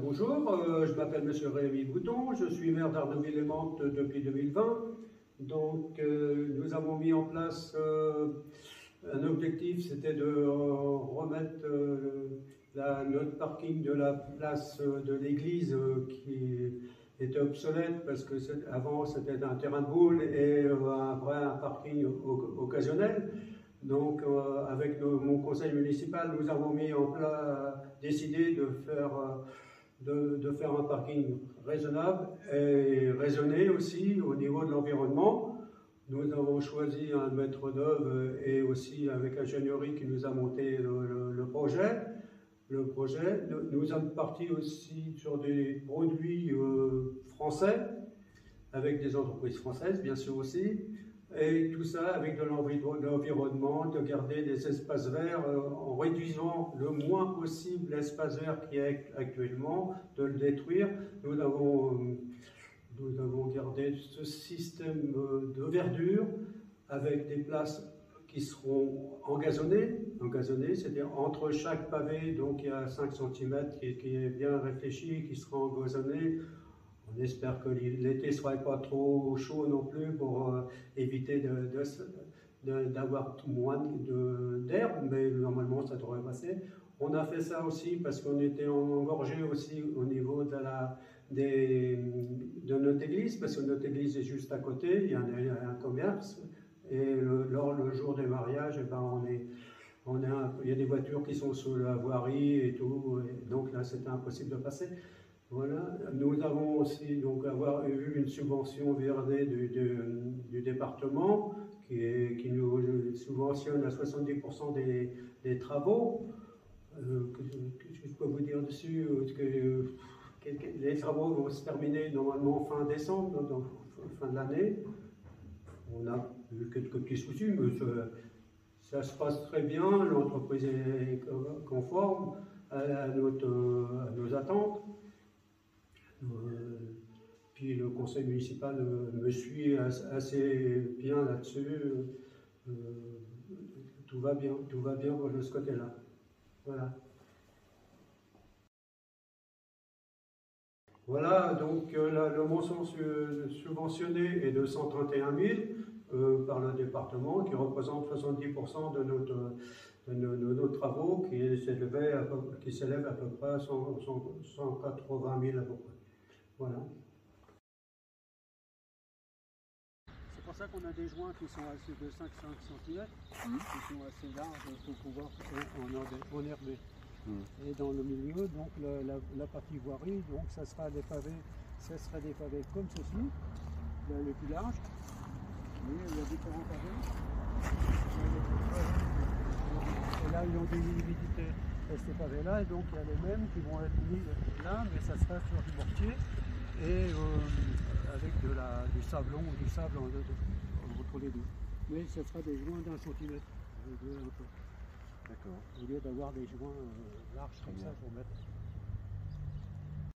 Bonjour, je m'appelle Monsieur Rémi Bouton, je suis maire d'Arnouville-les-Mantes depuis 2020. Donc nous avons mis en place un objectif, c'était de remettre notre parking de la place de l'église qui était obsolète parce que avant c'était un terrain de boule et un parking occasionnel. Donc avec mon conseil municipal, nous avons mis en place, décidé de faire un parking raisonnable et raisonné aussi au niveau de l'environnement. Nous avons choisi un maître d'œuvre et aussi avec ingénierie qui nous a monté le projet. Nous sommes partis aussi sur des produits français, avec des entreprises françaises bien sûr aussi, et tout ça avec de l'environnement, de garder des espaces verts en réduisant le moins possible l'espace vert qui est actuellement, de le détruire. Nous avons gardé ce système de verdure avec des places qui seront engazonnées, c'est-à-dire entre chaque pavé, donc il y a 5 cm qui est bien réfléchi, qui sera engazonné. On espère que l'été ne sera pas trop chaud non plus pour éviter d'avoir moins d'herbe, mais normalement ça devrait passer. On a fait ça aussi parce qu'on était engorgé aussi au niveau de notre église, parce que notre église est juste à côté, il y a un commerce, et le jour des mariages, eh ben, il y a des voitures qui sont sous la voirie et tout, et donc là c'était impossible de passer. Voilà. Nous avons aussi donc eu une subvention VRD du département qui nous subventionne à 70% des travaux. Que je peux vous dire dessus que les travaux vont se terminer normalement fin décembre, donc fin de l'année. On a eu quelques petits soucis, mais ça se passe très bien. L'entreprise est conforme à nos attentes. Puis le conseil municipal me suit assez bien là-dessus. Tout va bien de ce côté-là. Voilà. Voilà, donc le montant subventionné est de 131 000 par le département, qui représente 70% de nos travaux, qui s'élèvent à peu près à 180 000 à peu près. Voilà. C'est pour ça qu'on a des joints qui sont assez de 5 cm, qui sont assez larges pour pouvoir enherber. Et dans le milieu, donc la partie voirie, donc ça sera des pavés comme ceci, les plus larges. Vous voyez, il y a différents pavés. Et là, ils ont des humidité ces pavés-là, et donc il y a les mêmes qui vont être mis là, mais ça sera sur du mortier et avec du sablon ou du sable entre les deux. Mais ce sera des joints d'1 centimètre. D'accord. Au lieu d'avoir des joints larges comme ça pour mettre.